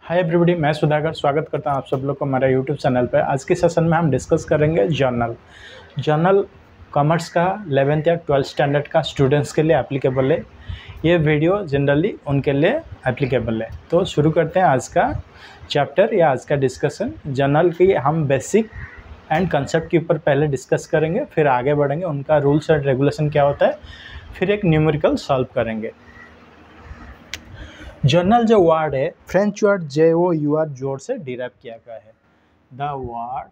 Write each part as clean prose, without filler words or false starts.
Hi everybody, मैं सुधाकर स्वागत करता हूं आप सब लोग को हमारे यूट्यूब चैनल पर। आज के सेशन में हम डिस्कस करेंगे जर्नल कॉमर्स का 11th या 12th स्टैंडर्ड का स्टूडेंट्स के लिए एप्लीकेबल है। ये वीडियो जनरली उनके लिए एप्लीकेबल है। तो शुरू करते हैं आज का चैप्टर या आज का डिस्कशन। जर्नल की हम बेसिक एंड कंसेप्ट के ऊपर पहले डिस्कस करेंगे, फिर आगे बढ़ेंगे, उनका रूल्स एंड रेगुलेशन क्या होता है, फिर एक न्यूमेरिकल सॉल्व करेंगे। जर्नल जो वर्ड है फ्रेंच वर्ड JOUR जोर से डिराइव किया गया है। The word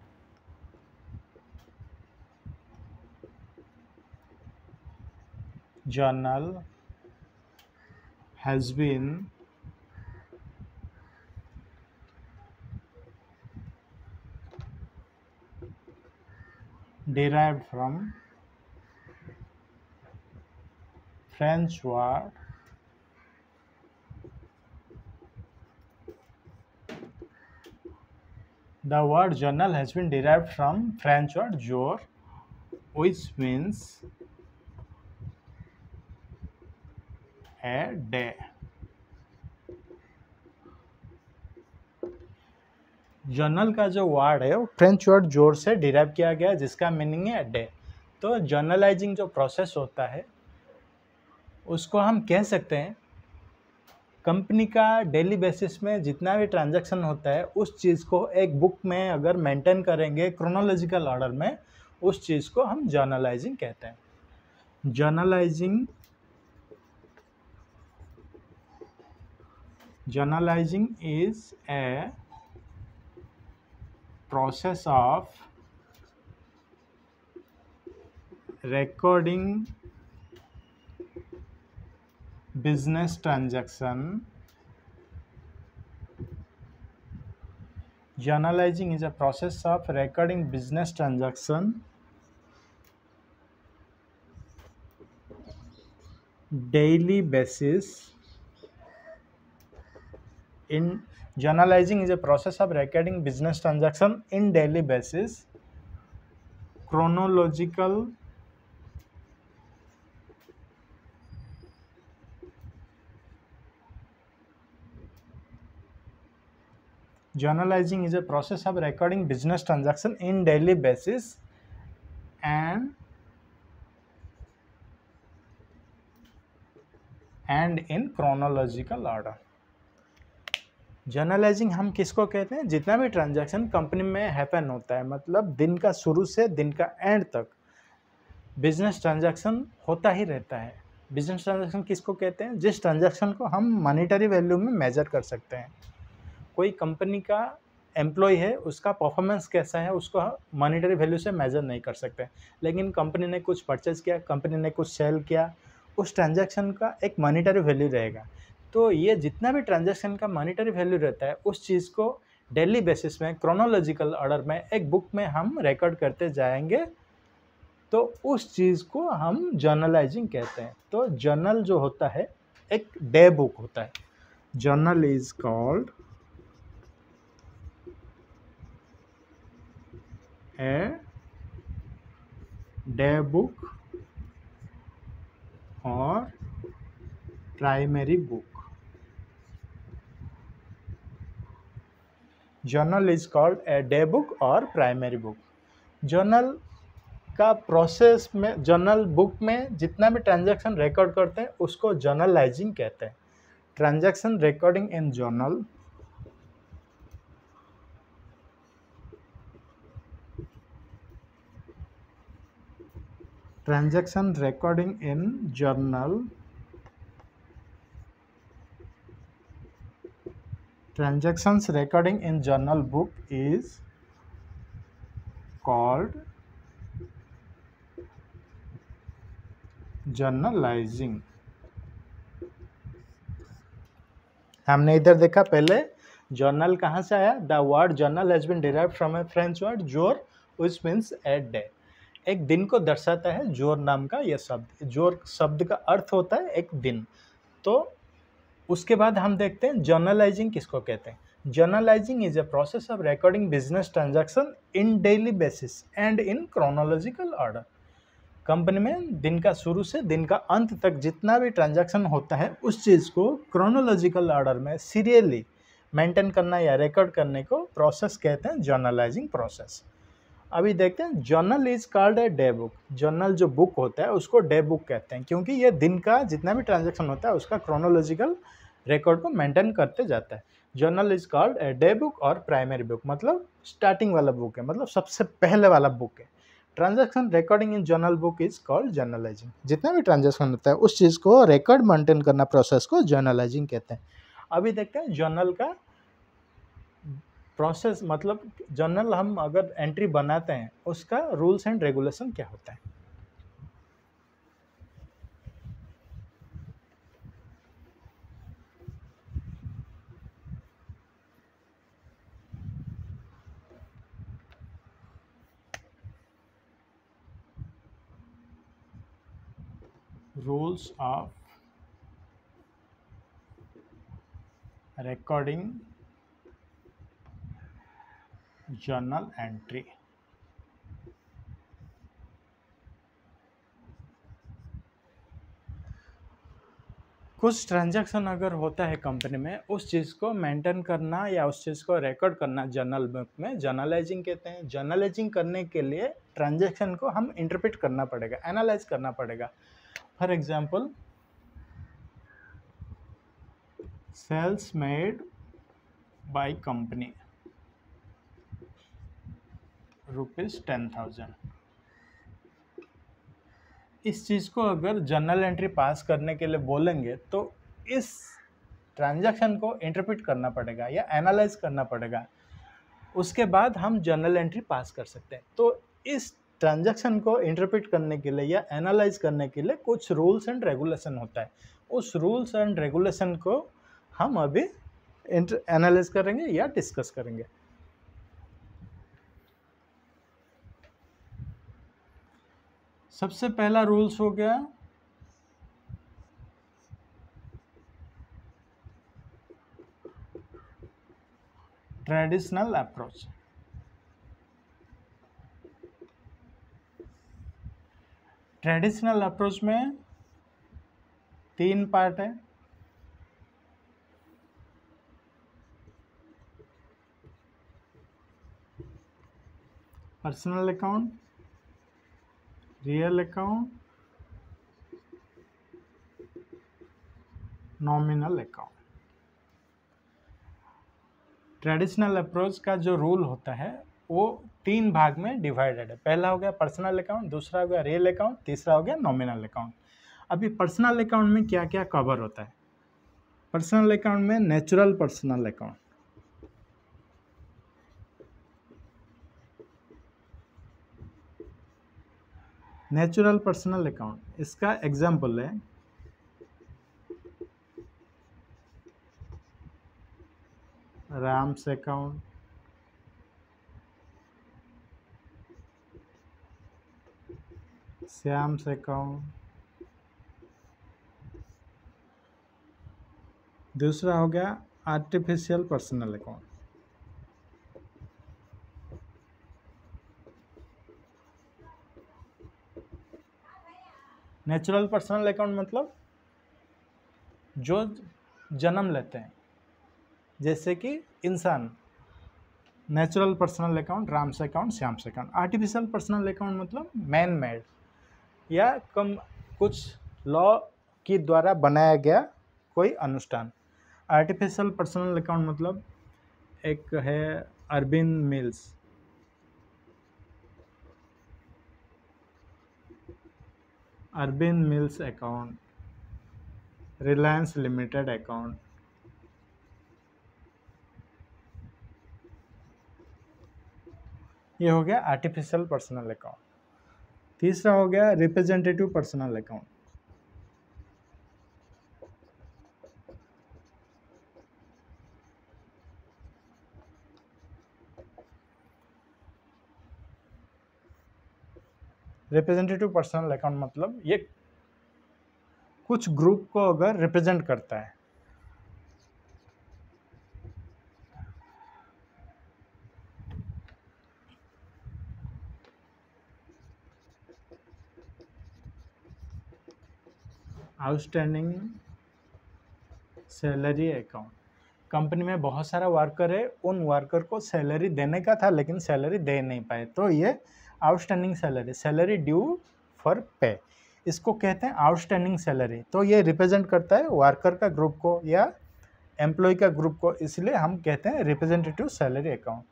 journal has been derived from French word The word journal has been derived from French word jour, which means a day. Journal का जो वर्ड है वो फ्रेंच वर्ड जोर से डिराइव किया गया है, जिसका मीनिंग है डे। तो जर्नलाइजिंग जो प्रोसेस होता है उसको हम कह सकते हैं कंपनी का डेली बेसिस में जितना भी ट्रांजैक्शन होता है उस चीज़ को एक बुक में अगर मेंटेन करेंगे क्रोनोलॉजिकल ऑर्डर में, उस चीज़ को हम जर्नलाइजिंग कहते हैं। Journalising is a process of recording business transaction. Journalizing is a process of recording business transaction daily basis. Journalizing is a process of recording business transaction in daily basis, chronological Journalizing is a process of recording business transaction in daily basis and in chronological order. Journalising हम किसको कहते हैं? जितना भी transaction company में happen होता है, मतलब दिन का शुरू से दिन का एंड तक बिजनेस ट्रांजैक्शन होता ही रहता है। बिजनेस ट्रांजैक्शन किसको कहते हैं? जिस ट्रांजैक्शन को हम मॉनेटरी वैल्यू में मेजर कर सकते हैं। कोई कंपनी का एम्प्लॉय है, उसका परफॉर्मेंस कैसा है, उसको मॉनेटरी वैल्यू से मेजर नहीं कर सकते, लेकिन कंपनी ने कुछ परचेज किया, कंपनी ने कुछ सेल किया, उस ट्रांजैक्शन का एक मॉनेटरी वैल्यू रहेगा। तो ये जितना भी ट्रांजैक्शन का मॉनेटरी वैल्यू रहता है उस चीज़ को डेली बेसिस में क्रोनोलॉजिकल ऑर्डर में एक बुक में हम रिकॉर्ड करते जाएंगे, तो उस चीज़ को हम जर्नलाइजिंग कहते हैं। तो जर्नल जो होता है एक डे बुक होता है। Journal is called a day book और primary book. Journal is called a day book और प्राइमरी बुक। जर्नल का प्रोसेस में, जर्नल बुक में जितना भी ट्रांजैक्शन रिकॉर्ड करते हैं उसको जर्नलाइजिंग कहते हैं। Transaction recording in journal Transactions recording in journal book is called journalizing. हमने इधर देखा पहले जर्नल कहाँ से आया। The word journal has been derived from a French word जोर, व्हिच मीन्स ए डे। एक दिन को दर्शाता है जोर नाम का यह शब्द। जोर शब्द का अर्थ होता है एक दिन। तो उसके बाद हम देखते हैं जर्नलाइजिंग किसको कहते हैं। Journalising is a process of recording business transaction in daily basis and in chronological order. Company में दिन का शुरू से दिन का अंत तक जितना भी ट्रांजैक्शन होता है उस चीज़ को क्रोनोलॉजिकल ऑर्डर में सीरियली मेंटेन करना या रिकॉर्ड करने को प्रोसेस कहते हैं जर्नलाइजिंग प्रोसेस। अभी देखते हैं journal is called a day book. Journal जो बुक होता है उसको डे बुक कहते हैं, क्योंकि ये दिन का जितना भी ट्रांजैक्शन होता है उसका क्रोनोलॉजिकल रिकॉर्ड को मेंटेन करते जाता है। Journal is called a day book और प्राइमरी बुक मतलब स्टार्टिंग वाला बुक है, मतलब सबसे पहले वाला बुक है। Transaction recording in journal book is called journalising. जितना भी ट्रांजैक्शन होता है उस चीज़ को रिकॉर्ड मेंटेन करना प्रोसेस को जर्नलाइजिंग कहते हैं। अभी देखते हैं जर्नल का प्रोसेस, मतलब जर्नल हम अगर एंट्री बनाते हैं उसका रूल्स एंड रेगुलेशन क्या होता है। Rules of recording journal entry. कुछ ट्रांजैक्शन अगर होता है कंपनी में, उस चीज़ को मेंटेन करना या उस चीज़ को रिकॉर्ड करना जर्नल बुक में जर्नलाइजिंग कहते हैं। जर्नलाइजिंग करने के लिए ट्रांजैक्शन को हम इंटरप्रेट करना पड़ेगा, एनालाइज करना पड़ेगा। For example, sales made by company ₹10,000। इस चीज़ को अगर जर्नल एंट्री पास करने के लिए बोलेंगे तो इस ट्रांजैक्शन को इंटरप्रेट करना पड़ेगा या एनालाइज करना पड़ेगा, उसके बाद हम जर्नल एंट्री पास कर सकते हैं। तो इस ट्रांजैक्शन को इंटरप्रेट करने के लिए या एनालाइज करने के लिए कुछ रूल्स एंड रेगुलेशन होता है। उस रूल्स एंड रेगुलेशन को हम अभी एनालाइज करेंगे या डिस्कस करेंगे। सबसे पहला रूल्स हो गया ट्रेडिशनल अप्रोच। ट्रेडिशनल अप्रोच में 3 पार्ट है। Personal account, real account, nominal account. Traditional approach का जो रूल होता है वो 3 भाग में डिवाइडेड है। पहला हो गया पर्सनल अकाउंट, दूसरा हो गया रियल अकाउंट, तीसरा हो गया नॉमिनल अकाउंट। अभी पर्सनल अकाउंट में क्या क्या कवर होता है। पर्सनल अकाउंट में natural personal account, natural personal account इसका एग्जाम्पल है राम्स अकाउंट, श्याम्स अकाउंट। दूसरा हो गया artificial personal account. Natural personal account मतलब जो जन्म लेते हैं, जैसे कि इंसान। Natural personal account Ram's account, Shyam's account. Artificial personal account मतलब मैन मेड या कम कुछ लॉ के द्वारा बनाया गया कोई अनुष्ठान। आर्टिफिशियल पर्सनल अकाउंट मतलब एक है Arvind Mills, Arvind Mills account, Reliance Limited account. ये हो गया आर्टिफिशियल पर्सनल अकाउंट। तीसरा हो गया representative personal account. Representative personal account मतलब ये कुछ ग्रुप को अगर रिप्रेजेंट करता है। आउटस्टैंडिंग सैलरी अकाउंट, कंपनी में बहुत सारा वर्कर है, उन वर्कर को सैलरी देने का था लेकिन सैलरी दे नहीं पाए, तो ये outstanding salary, salary due for पे, इसको कहते हैं आउटस्टैंडिंग सैलरी। तो ये रिप्रेजेंट करता है वर्कर का ग्रुप को या एम्प्लॉय का ग्रुप को, इसलिए हम कहते हैं representative salary account,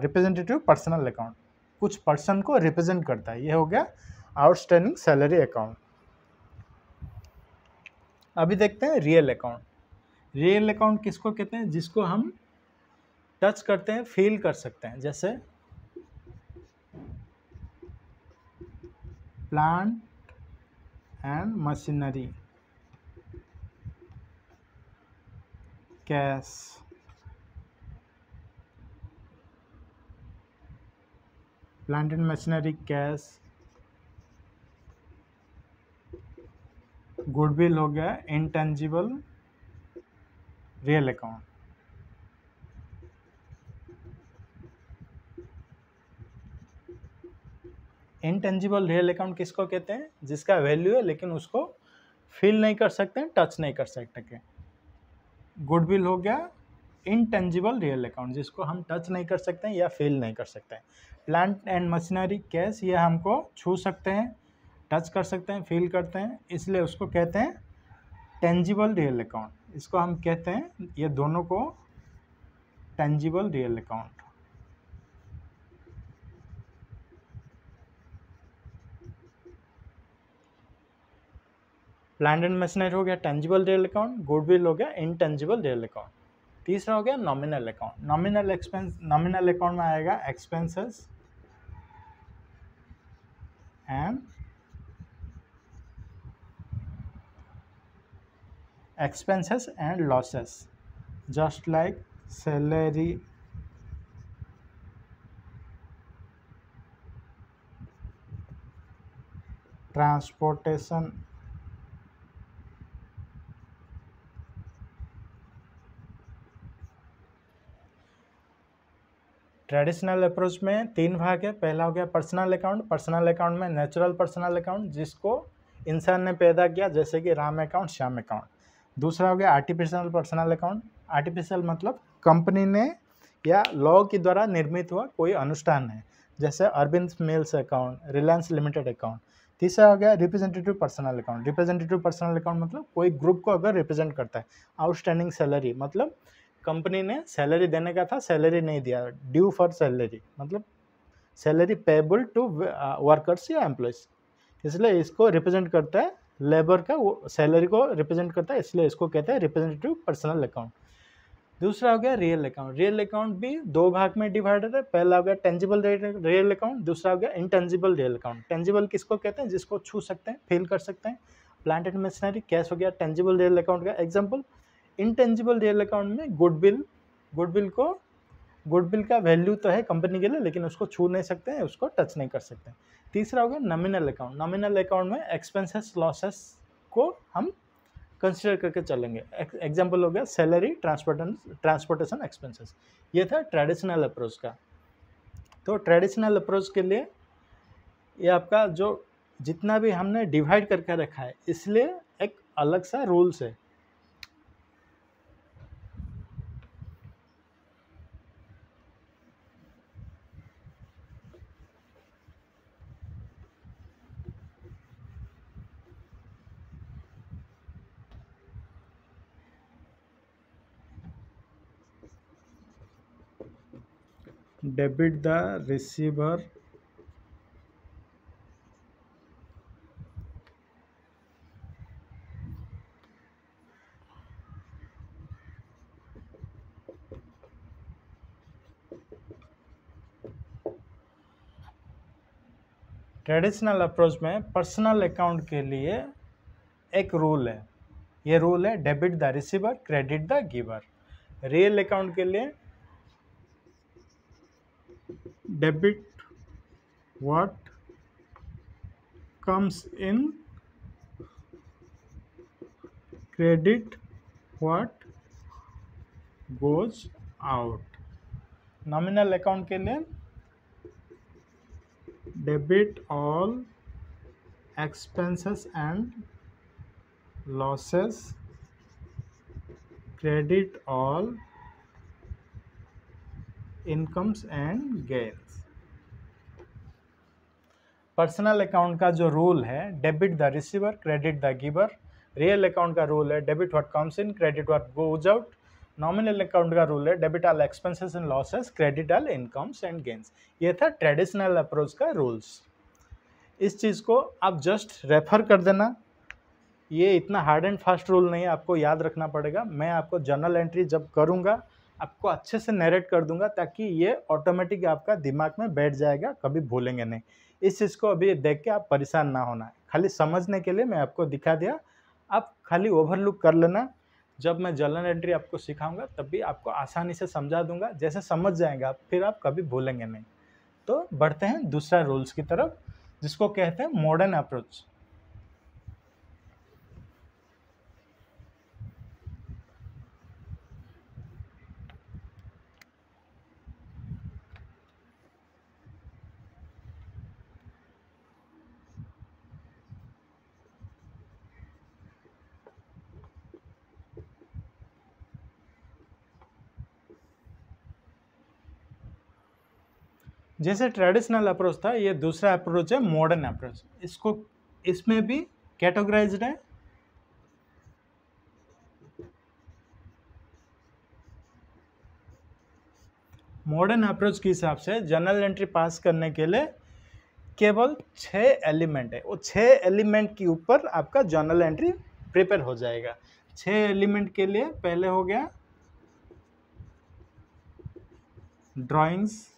representative personal account, कुछ पर्सन को रिप्रेजेंट करता है। ये हो गया आउटस्टैंडिंग सैलरी अकाउंट। अभी देखते हैं रियल अकाउंट। रियल अकाउंट किसको कहते हैं? जिसको हम टच करते हैं, फील कर सकते हैं, जैसे plant and machinery, cash, plant and machinery, cash, goodwill हो गया intangible real account. Intangible real account किसको कहते हैं? जिसका वैल्यू है लेकिन उसको फील नहीं कर सकते हैं, टच नहीं कर सकते। गुडविल हो गया इंटेंजिबल रियल अकाउंट, जिसको हम टच नहीं कर सकते हैं या फील नहीं कर सकते हैं। प्लांट एंड मशीनरी, कैश, ये हमको छू सकते हैं, टच कर सकते हैं, फील करते हैं, इसलिए उसको कहते हैं टेंजिबल रियल अकाउंट। इसको हम कहते हैं, ये दोनों को tangible real account. Plant and machinery हो गया टेंजिबल रियल अकाउंट, गुडविल हो गया इंटेंजिबल रियल अकाउंट। तीसरा हो गया नॉमिनल अकाउंट। नॉमिनल अकाउंट में आएगा expenses and losses, just like salary, transportation, traditional approach में 3 भाग है। पहला हो गया पर्सनल अकाउंट। पर्सनल अकाउंट में नेचुरल पर्सनल अकाउंट, जिसको इंसान ने पैदा किया, जैसे कि राम अकाउंट, श्याम अकाउंट। दूसरा हो गया आर्टिफिशियल पर्सनल अकाउंट। आर्टिफिशियल मतलब कंपनी ने या लॉ के द्वारा निर्मित हुआ कोई अनुष्ठान है, जैसे Arvind Mills account, Reliance Limited account. तीसरा हो गया representative personal account. Representative personal account मतलब कोई ग्रुप को अगर रिप्रेजेंट करता है। आउटस्टैंडिंग सैलरी मतलब कंपनी ने सैलरी देने का था, सैलरी नहीं दिया, ड्यू फॉर सैलरी, मतलब सैलरी पेबल टू वर्कर्स या एम्प्लॉयज, इसलिए इसको रिप्रेजेंट करता है, लेबर का वो सैलरी को रिप्रेजेंट करता है, इसलिए इसको कहते हैं रिप्रेजेंटेटिव पर्सनल अकाउंट। दूसरा हो गया रियल अकाउंट। रियल अकाउंट भी 2 भाग में डिवाइडेड है। पहला हो गया टेंजिबल रियल अकाउंट, दूसरा हो गया इंटेंजिबल रियल अकाउंट। टेंजिबल किसको कहते हैं? जिसको छू सकते हैं, फील कर सकते हैं। प्लांट एंड मशीनरी, कैश हो गया टेंजिबल रियल अकाउंट का एग्जाम्पल। इंटेंजिबल रियल अकाउंट में गुडविल का वैल्यू तो है कंपनी के लिए, लेकिन उसको छू नहीं सकते हैं, उसको टच नहीं कर सकते। तीसरा हो गया नॉमिनल अकाउंट। नॉमिनल अकाउंट में एक्सपेंसेस लॉसेस को हम कंसिडर करके चलेंगे। एग्जाम्पल हो गया सैलरी, ट्रांसपोर्टेशन एक्सपेंसेस। ये था ट्रेडिशनल अप्रोच का। तो ट्रेडिशनल अप्रोच के लिए ये आपका जो जितना भी हमने डिवाइड करके रखा है, इसलिए एक अलग सा रूल्स है। Debit the receiver traditional approach में पर्सनल अकाउंट के लिए एक रूल है। ये रूल है debit the receiver, credit the giver. Real account के लिए debit what comes in, credit what goes out. Nominal account के लिए debit all expenses and losses, credit all incomes and gains. Personal account का जो rule है, debit the receiver, credit the giver. Real account का rule है, debit what comes in, credit what goes out. Nominal account का rule है, debit all expenses and losses, credit all incomes and gains. ये था traditional approach का rules. इस चीज़ को आप जस्ट रेफर कर देना, ये इतना हार्ड एंड फास्ट रूल नहीं है, आपको याद रखना पड़ेगा। मैं आपको जर्नल एंट्री जब करूँगा आपको अच्छे से नरेट कर दूंगा, ताकि ये ऑटोमेटिक आपका दिमाग में बैठ जाएगा, कभी भूलेंगे नहीं। इस चीज़ को अभी देख के आप परेशान ना होना, खाली समझने के लिए मैं आपको दिखा दिया, आप खाली ओवरलुक कर लेना। जब मैं जर्नल एंट्री आपको सिखाऊंगा तब भी आपको आसानी से समझा दूंगा, जैसे समझ जाएंगे आप फिर आप कभी भूलेंगे नहीं। तो बढ़ते हैं दूसरा रूल्स की तरफ, जिसको कहते हैं मॉडर्न अप्रोच। जैसे ट्रेडिशनल अप्रोच था, ये दूसरा अप्रोच है मॉडर्न अप्रोच। इसको इसमें भी कैटेगराइज्ड है। मॉडर्न अप्रोच के हिसाब से जर्नल एंट्री पास करने के लिए केवल 6 एलिमेंट है, वो 6 एलिमेंट के ऊपर आपका जर्नल एंट्री प्रिपेयर हो जाएगा। 6 एलिमेंट के लिए पहले हो गया drawings,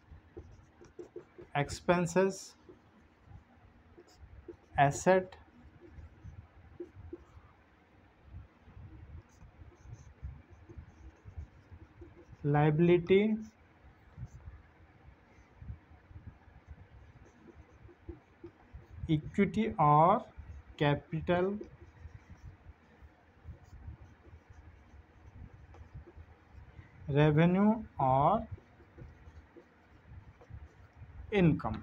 expenses, asset, liability, equity और कैपिटल, रेवेन्यू और इनकम।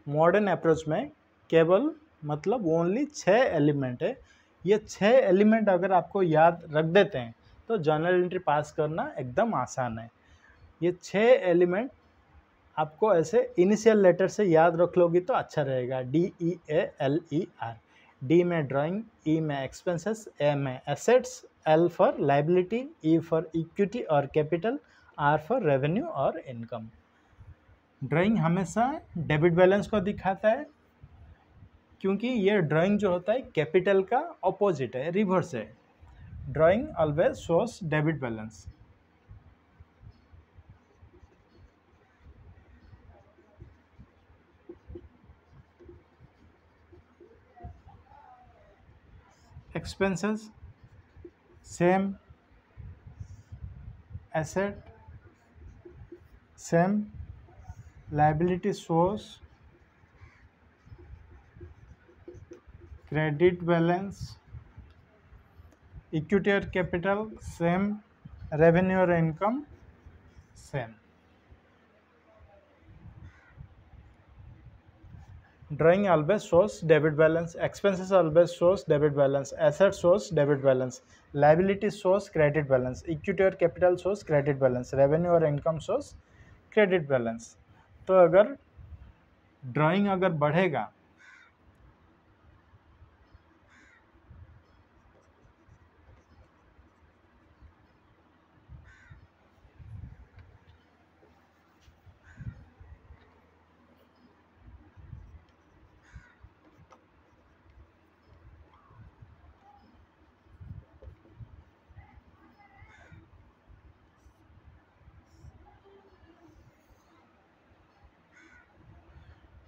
मॉडर्न अप्रोच में केवल मतलब ओनली 6 एलिमेंट है। ये 6 एलिमेंट अगर आपको याद रख देते हैं तो जर्नल एंट्री पास करना एकदम आसान है। ये 6 एलिमेंट आपको ऐसे इनिशियल लेटर से याद रख लोगी तो अच्छा रहेगा। DEALER। डी में ड्राइंग, ई में एक्सपेंसेस, ए में assets, L for liability, E for equity और कैपिटल, आर फॉर रेवेन्यू और इनकम। ड्राइंग हमेशा डेबिट बैलेंस को दिखाता है, क्योंकि ये ड्राइंग जो होता है कैपिटल का ऑपोजिट है, रिवर्स है। Drawing always shows debit balance. Expenses same, asset same, liability shows credit balance, equity और कैपिटल सेम, रेवेन्यू और income same. Drawing always shows debit balance, expenses always shows debit balance, asset shows debit balance, liability shows credit balance, equity और capital shows credit balance, revenue और income shows credit balance. तो अगर drawing अगर बढ़ेगा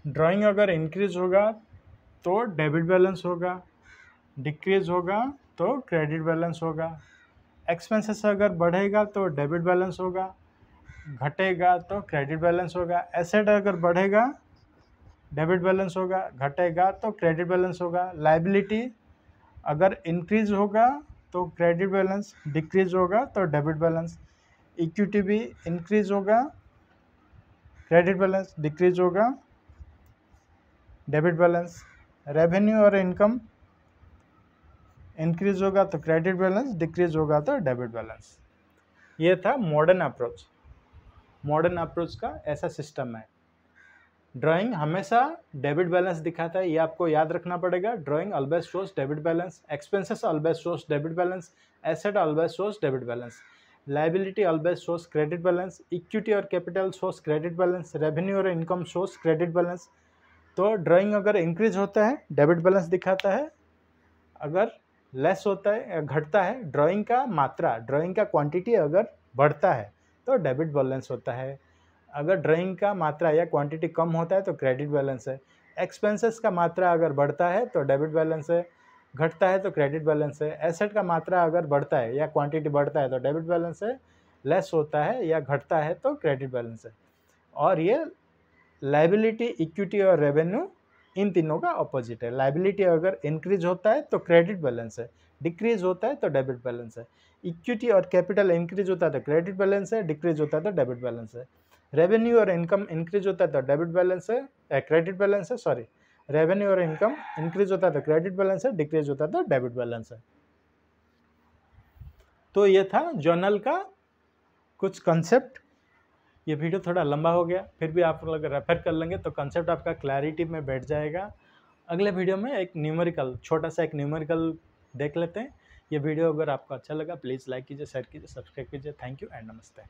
drawing अगर increase होगा तो debit balance होगा, डिक्रीज होगा तो क्रेडिट बैलेंस होगा। एक्सपेंसेस अगर बढ़ेगा तो डेबिट बैलेंस होगा, घटेगा तो क्रेडिट बैलेंस होगा। एसेट अगर बढ़ेगा डेबिट बैलेंस होगा, घटेगा तो क्रेडिट बैलेंस होगा। लायबिलिटी अगर इंक्रीज होगा तो क्रेडिट बैलेंस, डिक्रीज होगा तो डेबिट बैलेंस। इक्विटी भी इंक्रीज होगा, क्रेडिट बैलेंस डिक्रीज होगा, डेबिट बैलेंस, रेवेन्यू और इनकम इंक्रीज होगा तो क्रेडिट बैलेंस, डिक्रीज होगा तो डेबिट बैलेंस। ये था मॉडर्न अप्रोच। मॉडर्न अप्रोच का ऐसा सिस्टम है। ड्राइंग हमेशा डेबिट बैलेंस दिखाता है, ये आपको याद रखना पड़ेगा। Drawing always shows debit balance, expenses always shows debit balance, asset always shows debit balance, liability always shows credit balance, equity और capital shows credit balance, revenue और इनकम शोज क्रेडिट बैलेंस। तो ड्राइंग अगर increase होता है debit balance दिखाता है, अगर less होता है या घटता है, ड्राइंग का मात्रा, ड्राइंग का क्वांटिटी अगर बढ़ता है तो डेबिट बैलेंस होता है। अगर ड्राइंग का मात्रा या क्वांटिटी कम होता है तो क्रेडिट बैलेंस है। एक्सपेंसेस का मात्रा अगर बढ़ता है तो डेबिट बैलेंस है, घटता है तो क्रेडिट बैलेंस है। एसेट का मात्रा अगर बढ़ता है या क्वांटिटी बढ़ता है तो डेबिट बैलेंस है, लेस होता है या घटता है तो क्रेडिट बैलेंस है। और ये लाइबिलिटी, इक्विटी और रेवेन्यू इन तीनों का अपोजिट है। लाइबिलिटी अगर इंक्रीज होता है तो क्रेडिट बैलेंस है, डिक्रीज होता है तो डेबिट बैलेंस है। इक्विटी और कैपिटल इंक्रीज होता है तो क्रेडिट बैलेंस है, डिक्रीज होता है तो डेबिट बैलेंस है। रेवेन्यू और इनकम इंक्रीज होता है तो डेबिट बैलेंस है, क्रेडिट बैलेंस है, सॉरी। रेवेन्यू और इनकम इंक्रीज होता है तो क्रेडिट बैलेंस है, डिक्रीज होता है तो डेबिट बैलेंस है। तो ये था जर्नल का कुछ कंसेप्ट। ये वीडियो थोड़ा लंबा हो गया, फिर भी आप लोग रेफर कर लेंगे तो कंसेप्ट आपका क्लैरिटी में बैठ जाएगा। अगले वीडियो में एक न्यूमेरिकल, छोटा सा एक न्यूमेरिकल देख लेते हैं। ये वीडियो अगर आपको अच्छा लगा प्लीज़ लाइक कीजिए, शेयर कीजिए, सब्सक्राइब कीजिए। थैंक यू एंड नमस्ते।